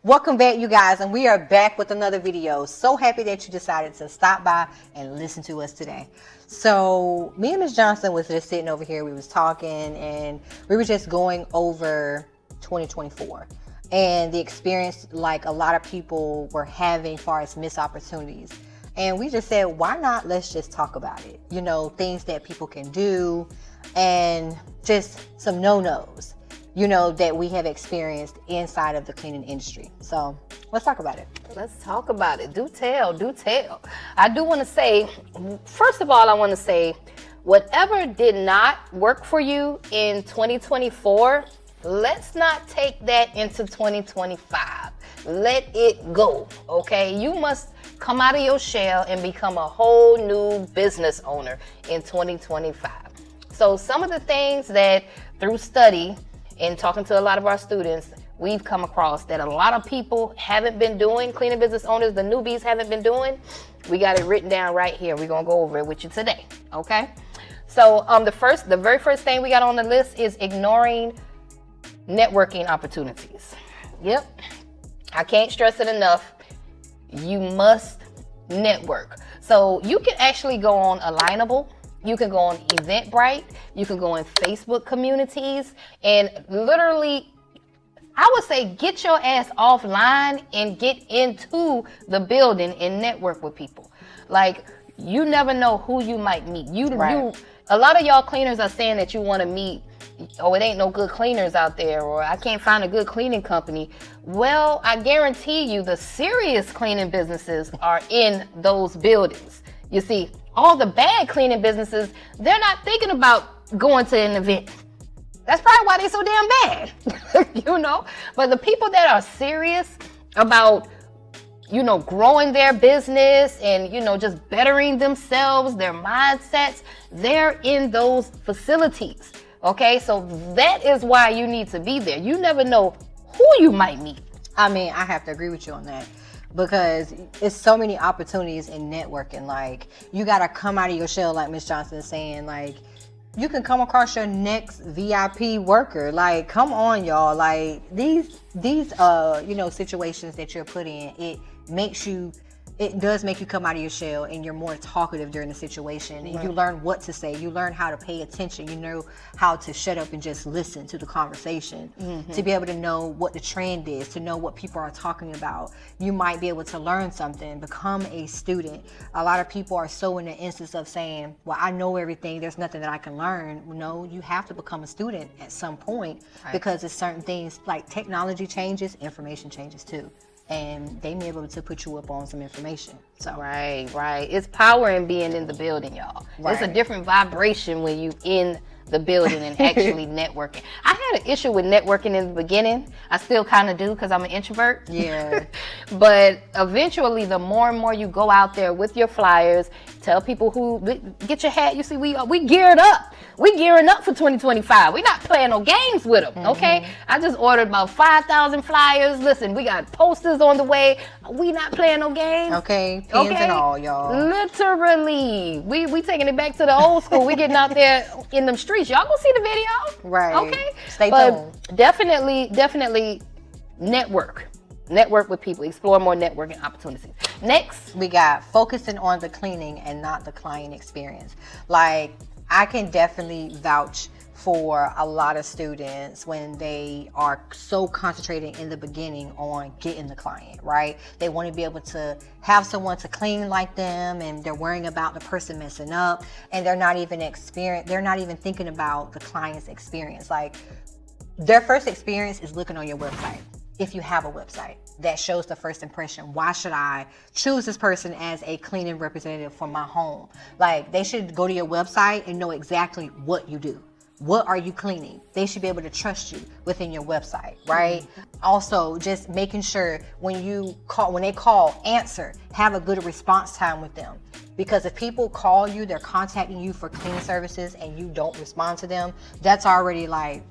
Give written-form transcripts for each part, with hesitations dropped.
Welcome back, you guys, and we are back with another video. So happy that you decided to stop by and listen to us today. So me and Ms. Johnson was just sitting over here. We was talking and we were just going over 2024 and the experience like a lot of people were having as far as missed opportunities. And we just said, why not? Let's just talk about it. You know, things that people can do and just some no-nos, you know, that we have experienced inside of the cleaning industry. So let's talk about it. Let's talk about it. Do tell. I do want to say, first of all, I want to say, whatever did not work for you in 2024, let's not take that into 2025. Let it go, okay? You must come out of your shell and become a whole new business owner in 2025. So some of the things that through study and talking to a lot of our students, we've come across that a lot of people haven't been doing, cleaning business owners, the newbies haven't been doing. We got it written down right here. We're gonna go over it with you today, okay? So the very first thing we got on the list is ignoring networking opportunities. Yep, I can't stress it enough. You must network. So you can actually go on Alignable. You can go on Eventbrite, you can go in Facebook communities, and literally, I would say get your ass offline and get into the building and network with people. Like, you never know who you might meet. A lot of y'all cleaners are saying that you want to meet, oh, it ain't no good cleaners out there, or I can't find a good cleaning company. Well, I guarantee you the serious cleaning businesses are in those buildings. You see, all the bad cleaning businesses, they're not thinking about going to an event. That's probably why they're so damn bad, you know? But the people that are serious about, you know, growing their business and, you know, just bettering themselves, their mindsets, they're in those facilities, okay? So that is why you need to be there. You never know who you might meet. I mean, I have to agree with you on that. Because it's so many opportunities in networking. Like, you got to come out of your shell, like Ms. Johnson is saying. Like, you can come across your next VIP worker. Like, come on, y'all. Like, these you know, situations that you're put in, it does make you come out of your shell, and you're more talkative during the situation, and you learn what to say. You learn how to pay attention. You know how to shut up and just listen to the conversation, to be able to know what the trend is, to know what people are talking about. You might be able to learn something, become a student. A lot of people are so in the instance of saying, well, I know everything, there's nothing that I can learn. No, you have to become a student at some point, because it's certain things like technology changes, information changes too. And they may be able to put you up on some information. So Right. It's power in being in the building, y'all. It's a different vibration when you in the building and actually networking. I had an issue with networking in the beginning. I still kind of do because I'm an introvert. Yeah. But eventually, the more and more you go out there with your flyers, tell people who, get your hat. You see, we geared up. We gearing up for 2025. We're not playing no games with them, okay? I just ordered about 5,000 flyers. Listen, we got posters on the way. We not playing no games. Okay, pins and all, y'all. Literally. We taking it back to the old school. We getting out there in them streets. Y'all go see the video. Right. Okay? Stay tuned. Definitely network. Network with people. Explore more networking opportunities. Next, we got focusing on the cleaning and not the client experience. Like, I can definitely vouch for a lot of students when they are so concentrated in the beginning on getting the client, right? They want to be able to have someone to clean like them, and they're worrying about the person messing up, and they're not even thinking about the client's experience. Like, their first experience is looking on your website. If you have a website that shows the first impression, why should I choose this person as a cleaning representative for my home? Like, they should go to your website and know exactly what you do. What are you cleaning? They should be able to trust you within your website, right? Also, just making sure when they call, answer, have a good response time with them. Because if people call you, they're contacting you for cleaning services and you don't respond to them, that's already like,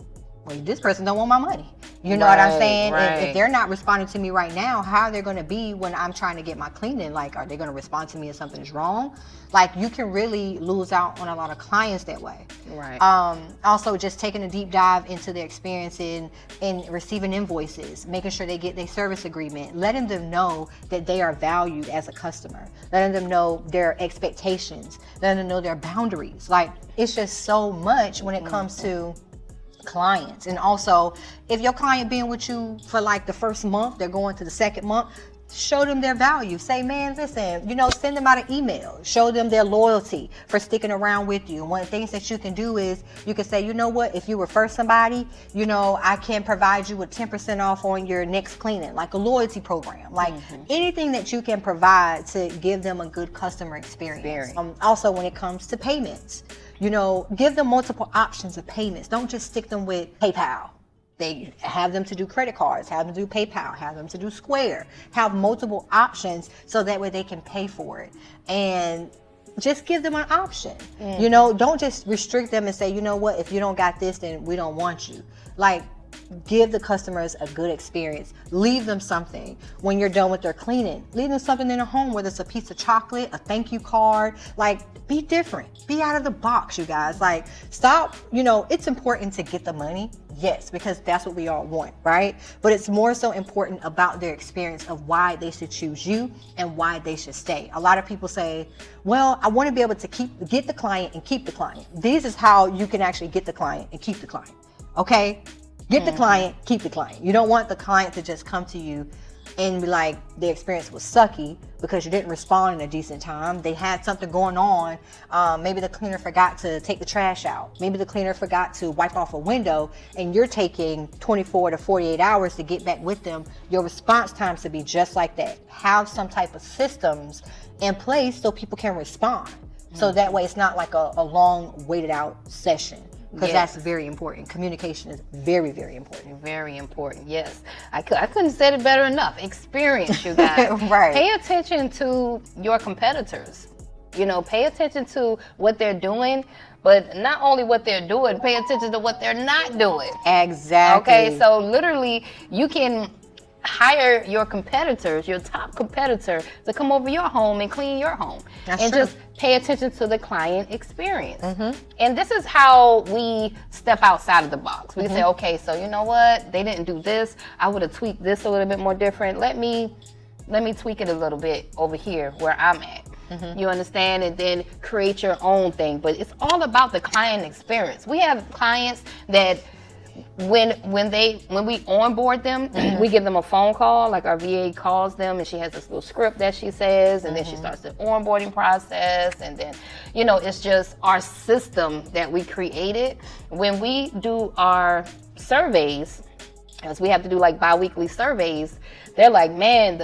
well, this person don't want my money. You know what I'm Right, saying? right. If they're not responding to me right now, how are they going to be when I'm trying to get my cleaning? Like, are they going to respond to me if something's wrong? Like, you can really lose out on a lot of clients that way. Right. Also, just taking a deep dive into their experience in receiving invoices, making sure they get their service agreement, letting them know that they are valued as a customer, letting them know their expectations, letting them know their boundaries. Like, it's just so much when it comes to clients. And also, if your client been with you for like the first month, they're going to the second month, show them their value. Say, man, listen, send them out an email, show them their loyalty for sticking around with you. And one of the things that you can do is you can say, you know what, if you refer somebody, I can provide you with 10% off on your next cleaning, like a loyalty program, like anything that you can provide to give them a good customer experience. Also, when it comes to payments, give them multiple options of payments. Don't just stick them with PayPal. They have them to do credit cards, have them to do PayPal, have them to do Square, have multiple options so that way they can pay for it. And just give them an option. Don't just restrict them and say, you know what, if you don't got this, then we don't want you. Like, give the customers a good experience. Leave them something when you're done with their cleaning. Leave them something in their home, whether it's a piece of chocolate, a thank you card. Like, be different. Be out of the box, you guys. Like, stop. It's important to get the money. Yes, because that's what we all want, right? But it's more so important about their experience of why they should choose you and why they should stay. A lot of people say, well, I want to be able to get the client and keep the client. This is how you can actually get the client and keep the client. Okay? Get the client, keep the client. You don't want the client to just come to you and be like, the experience was sucky because you didn't respond in a decent time. They had something going on. Maybe the cleaner forgot to take the trash out. Maybe the cleaner forgot to wipe off a window, and you're taking 24 to 48 hours to get back with them. Your response time should be just like that. Have some type of systems in place so people can respond. So that way it's not like a long waited out session. Because that's very important. Communication is very, very important. Very important, yes. I couldn't say it better enough. Experience, you guys. Right. Pay attention to your competitors. Pay attention to what they're doing, but not only what they're doing, pay attention to what they're not doing. Exactly. Okay, so literally you can hire your competitors, your top competitor, to come over your home and clean your home. That's true. Just pay attention to the client experience. And this is how we step outside of the box. We say, okay, so you know what? They didn't do this. I would have tweaked this a little bit more different. Let me tweak it a little bit over here where I'm at. You understand? And then create your own thing. But it's all about the client experience. We have clients that when we onboard them, we give them a phone call, like our VA calls them, and she has this little script that she says, and then she starts the onboarding process, and then it's just our system that we created. When we do our surveys, as we have to do like bi-weekly surveys, they're like, man,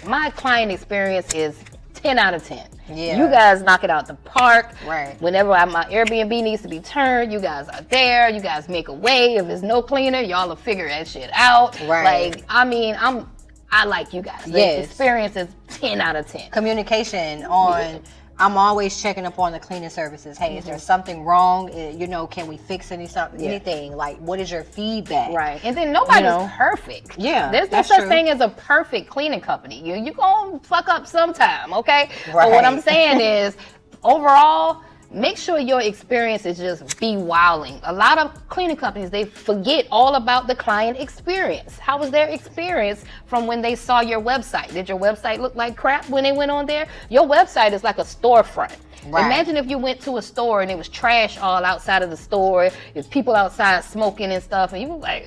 my client experience is 10 out of 10. Yeah. You guys knock it out the park. Right. Whenever my Airbnb needs to be turned, you guys are there. You guys make a way. If there's no cleaner, y'all will figure that shit out. Right. Like, I like you guys. The experience is 10 out of 10. Communication on... I'm always checking up on the cleaning services. Hey, is there something wrong? Can we fix anything? Like, what is your feedback? Right. And then nobody's perfect. Yeah. There's no such thing as a perfect cleaning company. You gonna fuck up sometime, okay? Right. But what I'm saying is, overall, make sure your experience is just be wilding. A lot of cleaning companies, they forget all about the client experience. How was their experience from when they saw your website? Did your website look like crap when they went on there? Your website is like a storefront. Right. Imagine if you went to a store and it was trash all outside of the store, there's people outside smoking and stuff, and you were like,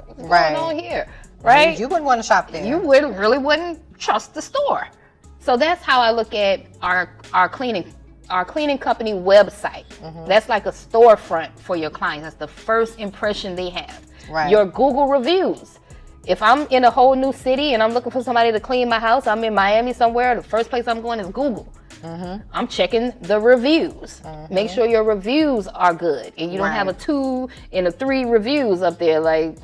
what's going on here? Right? You wouldn't want to shop there. You really wouldn't trust the store. So that's how I look at our cleaning company website. That's like a storefront for your clients. That's the first impression they have. Right. Your Google reviews. If I'm in a whole new city and I'm looking for somebody to clean my house, I'm in Miami somewhere, the first place I'm going is Google. I'm checking the reviews. Make sure your reviews are good and you don't have a 2 and a 3 reviews up there. Like,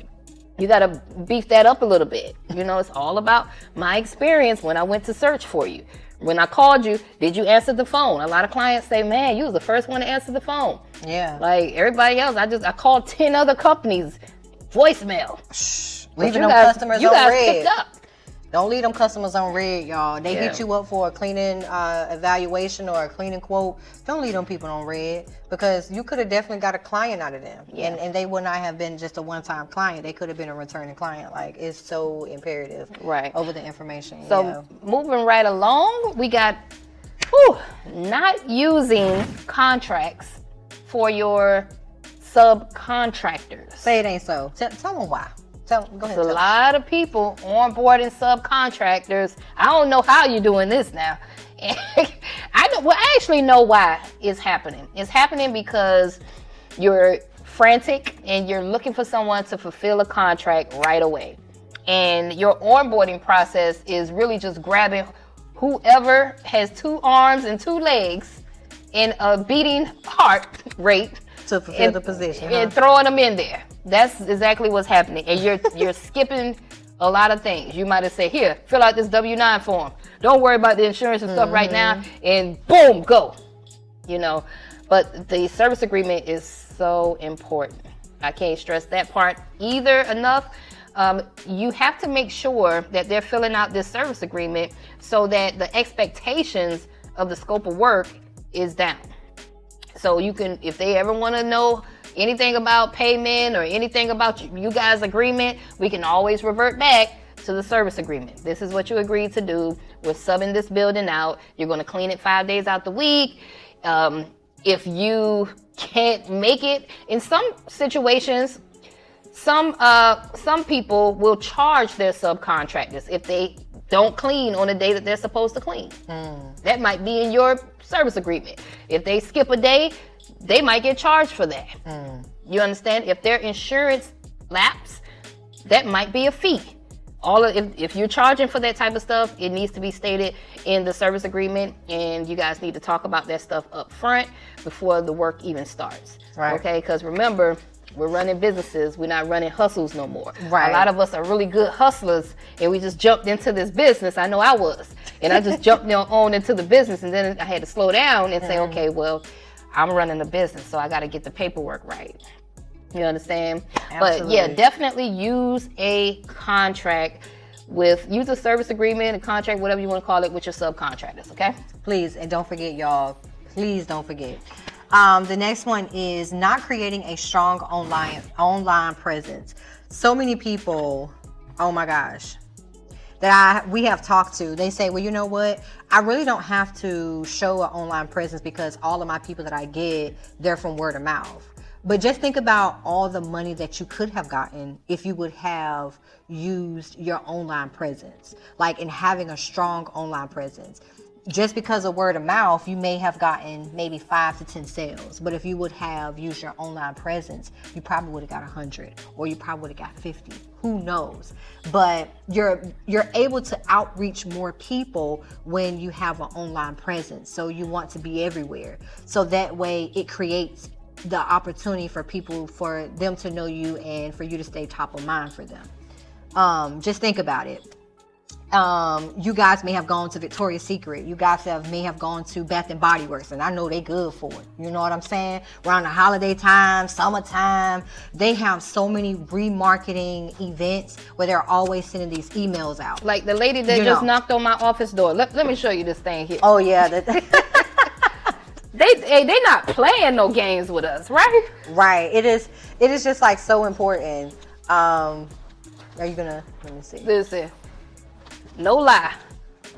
you got to beef that up a little bit. It's all about my experience when I went to search for you. When I called you, did you answer the phone? A lot of clients say, man, you was the first one to answer the phone. Yeah. Like everybody else, I called 10 other companies voicemail. Leaving them customers on red. Picked up. Don't leave them customers on red, y'all. They Yeah. hit you up for a cleaning evaluation or a cleaning quote. Don't leave them people on red, because you could have definitely got a client out of them. Yeah. And they would not have been just a one-time client. They could have been a returning client. Like, it's so imperative Right. over the information. So yeah. moving right along, we got not using contracts for your subcontractors. Say it ain't so. Tell them why. Go ahead. There's a tell 'em. lot of people onboarding subcontractors. I don't know how you're doing this now. I actually know why it's happening. It's happening because you're frantic and you're looking for someone to fulfill a contract right away. And your onboarding process is really just grabbing whoever has 2 arms and 2 legs and a beating heart rate To fulfill the position. and throwing them in there. That's exactly what's happening. And you're skipping a lot of things. You might have said, here, fill out this W-9 form. Don't worry about the insurance and stuff right now. And boom, go. You know, but the service agreement is so important. I can't stress that part either enough. You have to make sure that they're filling out this service agreement so that the expectations of the scope of work is down. So you can, if they ever want to know anything about payment or anything about you guys' agreement, we can always revert back to the service agreement. This is what you agreed to do. We're subbing this building out. You're going to clean it 5 days out the week. If you can't make it, in some situations, some people will charge their subcontractors if they don't clean on the day that they're supposed to clean. That might be in your service agreement. If they skip a day, they might get charged for that. You understand? If their insurance lapse, that might be a fee. If you're charging for that type of stuff, it needs to be stated in the service agreement, and you guys need to talk about that stuff up front before the work even starts. Right. Okay? Because remember, we're running businesses. We're not running hustles no more. Right. A lot of us are really good hustlers, and we just jumped into this business. I know I was. And I just jumped on into the business, and then I had to slow down and say, okay, well, I'm running a business, so I got to get the paperwork right. You understand? Absolutely. But yeah, definitely use a contract use a service agreement, a contract, whatever you want to call it, with your subcontractors, okay? Please, and don't forget, y'all. Please don't forget. The next one is not creating a strong online presence. So many people, oh my gosh, that we have talked to, they say, well, you know what? I really don't have to show an online presence because all of my people that I get, they're from word of mouth. But just think about all the money that you could have gotten if you would have used your online presence, like in having a strong online presence. Just because of word of mouth, you may have gotten maybe 5 to 10 sales. But if you would have used your online presence, you probably would have got 100, or you probably would have got 50. Who knows? But you're able to outreach more people when you have an online presence. So you want to be everywhere. So that way it creates the opportunity for people, for them to know you and for you to stay top of mind for them. Just think about it. You guys may have gone to Victoria's Secret. You guys may have gone to Bath and Body Works, and I know they good for it. You know what I'm saying? Around the holiday time, summertime, they have so many remarketing events where they're always sending these emails out. Like the lady that just knocked on my office door. Let me show you this thing here. Oh yeah, They not playing no games with us, right? Right. It is just like so important. Are you gonna, let me see. Listen, no lie.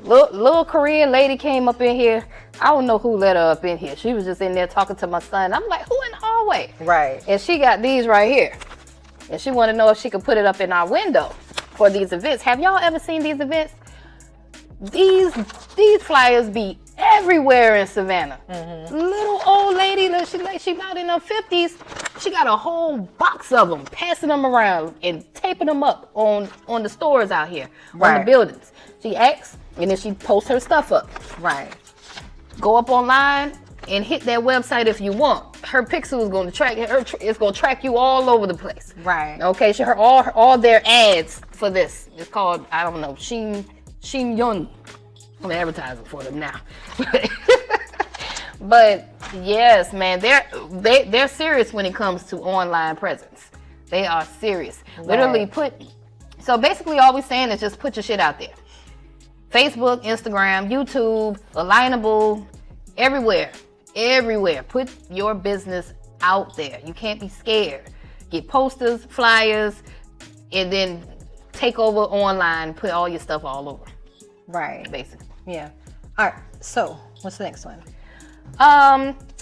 Little Korean lady came up in here. I don't know who let her up in here. She was just in there talking to my son. I'm like, who in the hallway? Right. And she got these right here. And she wanted to know if she could put it up in our window for these events. Have y'all ever seen these events? These flyers be everywhere in Savannah. Little old lady, she about in her 50s. She got a whole box of them, passing them around and taping them up on the stores out here, on the buildings. She asks, and then she posts her stuff up. Right. Go up online and hit that website if you want. Her pixel is going to track it's going to track you all over the place. Right. Okay, so all their ads for this. It's called, I don't know, Shin Yun. I'm advertising for them now. But yes, man, they're serious when it comes to online presence. They are serious. Literally so basically all we're saying is just put your shit out there. Facebook, Instagram, YouTube, Alignable, everywhere. Put your business out there. You can't be scared. Get posters, flyers, and then take over online, put all your stuff all over. Right. Basically. Yeah. All right. So what's the next one?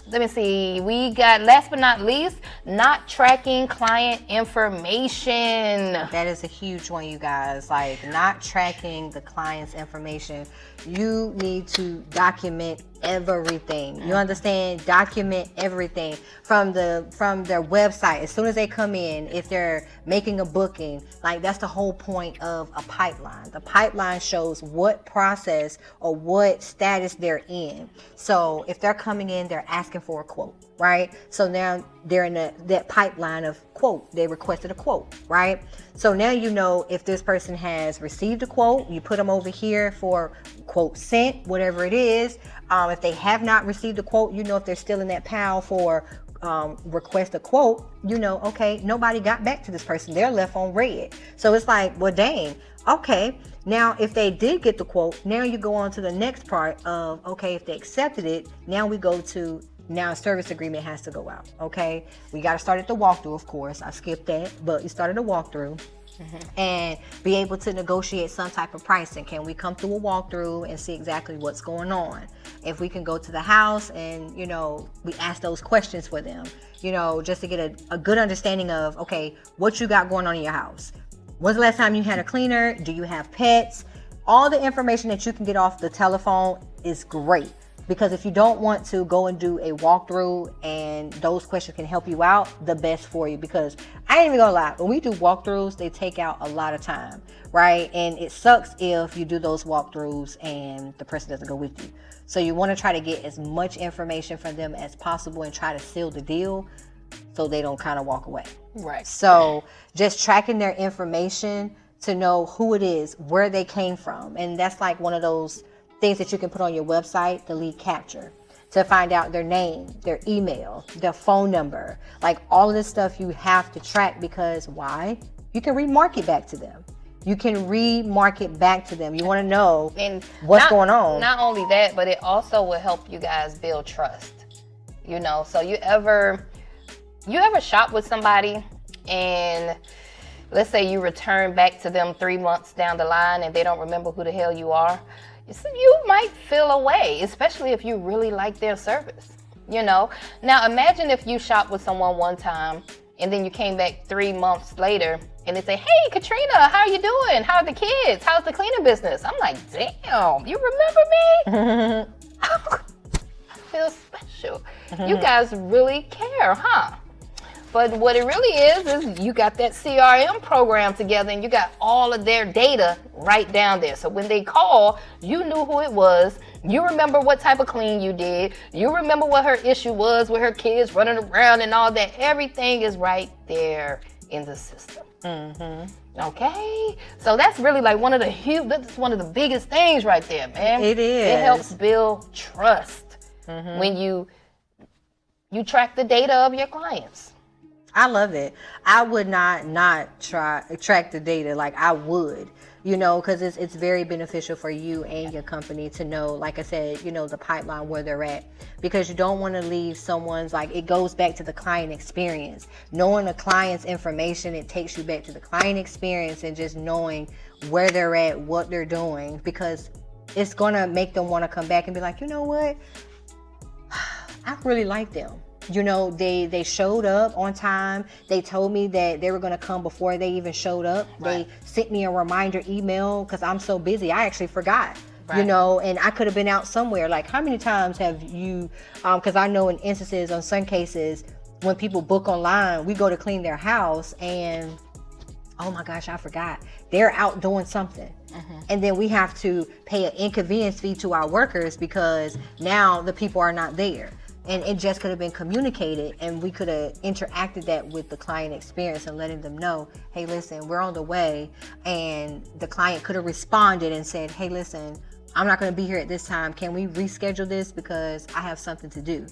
Let me see. We got, last but not least, not tracking client information. That is a huge one, you guys. Like, not tracking the client's information. You need to document everything. You understand? Document everything from their website. As soon as they come in, if they're making a booking, like, that's the whole point of a pipeline. The pipeline shows what process or what status they're in. So if they're coming in, they're asking for a quote, right? So now they're in that pipeline of quote. They requested a quote, right? So now you know if this person has received a quote, you put them over here for quote sent, whatever it is. If they have not received a quote, you know if they're still in that pile for request a quote, you know, okay, nobody got back to this person. They're left on red. So it's like, well, dang, okay. Now, if they did get the quote, now you go on to the next part of, okay, if they accepted it, now we go to, now a service agreement has to go out, okay? We got to start at the walkthrough, of course. I skipped that, but you started a walkthrough. And be able to negotiate some type of pricing. Can we come through a walkthrough and see exactly what's going on? If we can go to the house and, you know, we ask those questions for them, you know, just to get a good understanding of, okay, what you got going on in your house. When's the last time you had a cleaner? Do you have pets? All the information that you can get off the telephone is great. Because if you don't want to go and do a walkthrough and those questions can help you out, the best for you. Because I ain't even gonna lie, when we do walkthroughs, they take out a lot of time, right? And it sucks if you do those walkthroughs and the person doesn't go with you. So you want to try to get as much information from them as possible and try to seal the deal so they don't kind of walk away. Right. So just tracking their information to know who it is, where they came from. And that's like one of those things that you can put on your website, the lead capture, to find out their name, their email, their phone number. Like all of this stuff you have to track, because why? You can remarket back to them. You can remarket back to them. You want to know what's going on. Not only that, but it also will help you guys build trust. You know, so you ever shop with somebody and let's say you return back to them 3 months down the line and they don't remember who the hell you are. You might feel away, especially if you really like their service, you know. Now imagine if you shop with someone one time and then you came back 3 months later and they say, hey, Katrina, how you doing? How are the kids? How's the cleaning business? I'm like, damn, you remember me? I feel special. You guys really care, huh? But what it really is you got that CRM program together and you got all of their data right down there. So when they call, you knew who it was. You remember what type of clean you did. You remember what her issue was with her kids running around and all that. Everything is right there in the system. Okay? So that's really like that's one of the biggest things right there, man. It is. It helps build trust when you track the data of your clients. I love it. I would not track the data like I would, you know, because it's very beneficial for you and your company to know, like I said, you know, the pipeline where they're at, because you don't want to leave someone's, like, it goes back to the client experience. Knowing the client's information, it takes you back to the client experience and just knowing where they're at, what they're doing, because it's going to make them want to come back and be like, you know what? I really like them. You know, they showed up on time. They told me that they were going to come before they even showed up. Right. They sent me a reminder email because I'm so busy. I actually forgot, you know, and I could have been out somewhere. Like, how many times have you, because I know in instances, on some cases, when people book online, we go to clean their house and, oh my gosh, I forgot. They're out doing something. And then we have to pay an inconvenience fee to our workers because now the people are not there. And it just could have been communicated, and we could have interacted that with the client experience and letting them know, hey, listen, we're on the way. And the client could have responded and said, hey, listen, I'm not going to be here at this time. Can we reschedule this because I have something to do?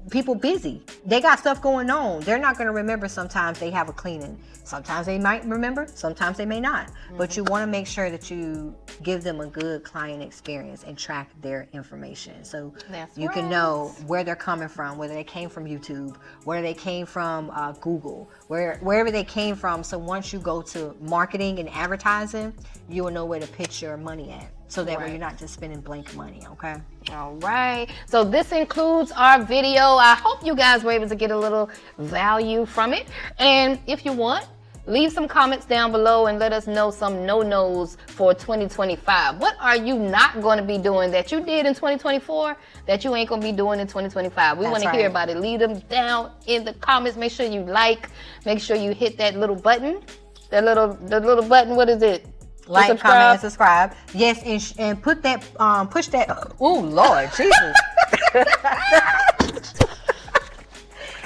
people busy. They got stuff going on. They're not going to remember. Sometimes they have a cleaning. Sometimes they might remember. Sometimes they may not. But you want to make sure that you give them a good client experience and track their information. So you can know where they're coming from, whether they came from YouTube, whether they came from Google, wherever they came from. So once you go to marketing and advertising, you will know where to pitch your money at. So that way you're not just spending blank money, okay? All right. So this includes our video. I hope you guys were able to get a little value from it. And if you want, leave some comments down below and let us know some no-nos for 2025. What are you not going to be doing that you did in 2024 that you ain't going to be doing in 2025? We want to hear about it. Leave them down in the comments. Make sure you like. Make sure you hit that little button. The little button, what is it? Like, comment, and subscribe. Yes, and put that, push that. Oh, Lord, Jesus.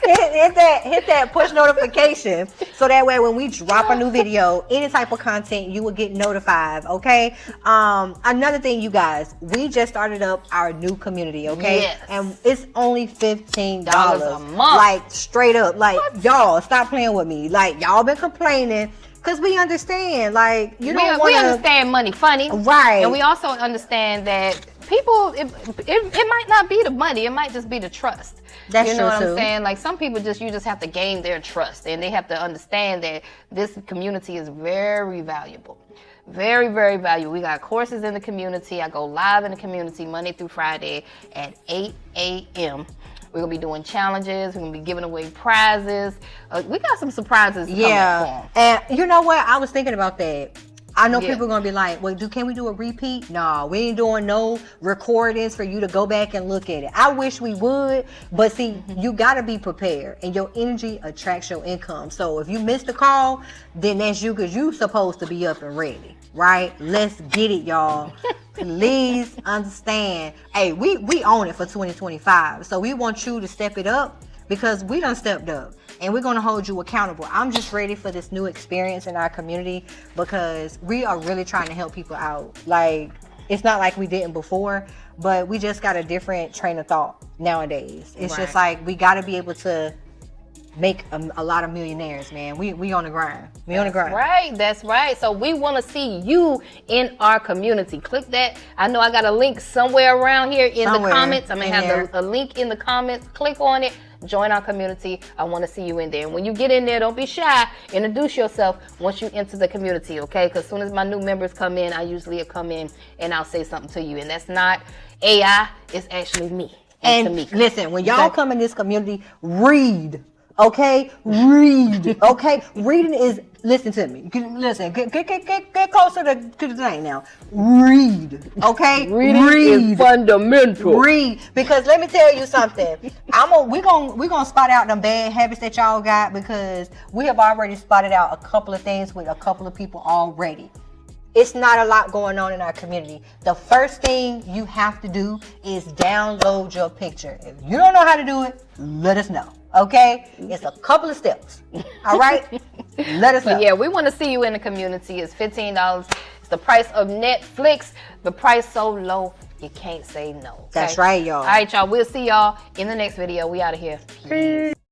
hit that push notification so that way when we drop a new video, any type of content, you will get notified, okay? Another thing, you guys, we just started up our new community, okay? Yes. And it's only $15 a month. Like, straight up. Like, y'all, stop playing with me. Like, y'all been complaining. Because we understand, like, you don't want to... We understand money funny. Right. And we also understand that people, it might not be the money. It might just be the trust. That's you know true, what I'm saying? Like, some people you just have to gain their trust. And they have to understand that this community is very valuable. Very, very valuable. We got courses in the community. I go live in the community Monday through Friday at 8 a.m. We're going to be doing challenges. We're going to be giving away prizes. We got some surprises coming up. And you know what? I was thinking about that. I know people are going to be like, well, can we do a repeat? No, we ain't doing no recordings for you to go back and look at it. I wish we would, but see, you got to be prepared, and your energy attracts your income. So if you missed a call, then that's you, because you supposed to be up and ready, right? Let's get it, y'all. Please understand. Hey, we own it for 2025. So we want you to step it up, because we done stepped up. And we're going to hold you accountable. I'm just ready for this new experience in our community, because we are really trying to help people out. Like, it's not like we didn't before, but we just got a different train of thought nowadays. It's just like, we got to be able to make a lot of millionaires, man. We on the grind. We on the grind. Right, that's right. So we want to see you in our community. Click that. I know I got a link somewhere around here in the comments. I'm going to have a link in the comments. Click on it. Join our community. I want to see you in there. And when you get in there, don't be shy. Introduce yourself once you enter the community, okay? Because as soon as my new members come in, I usually come in and I'll say something to you. And that's not AI. It's actually me. And listen, when y'all come in this community, read. Okay, read. Okay, reading is, listen to me. Listen, get closer to the thing now. Read. Okay, read is fundamental. Read, because let me tell you something. We're gonna spot out them bad habits that y'all got, because we have already spotted out a couple of things with a couple of people already. It's not a lot going on in our community. The first thing you have to do is download your picture. If you don't know how to do it, let us know. Okay? It's a couple of steps. All right? Let us know. But yeah, we want to see you in the community. It's $15. It's the price of Netflix. The price so low, you can't say no. Okay? That's right, y'all. All right, y'all. We'll see y'all in the next video. We out of here. Peace.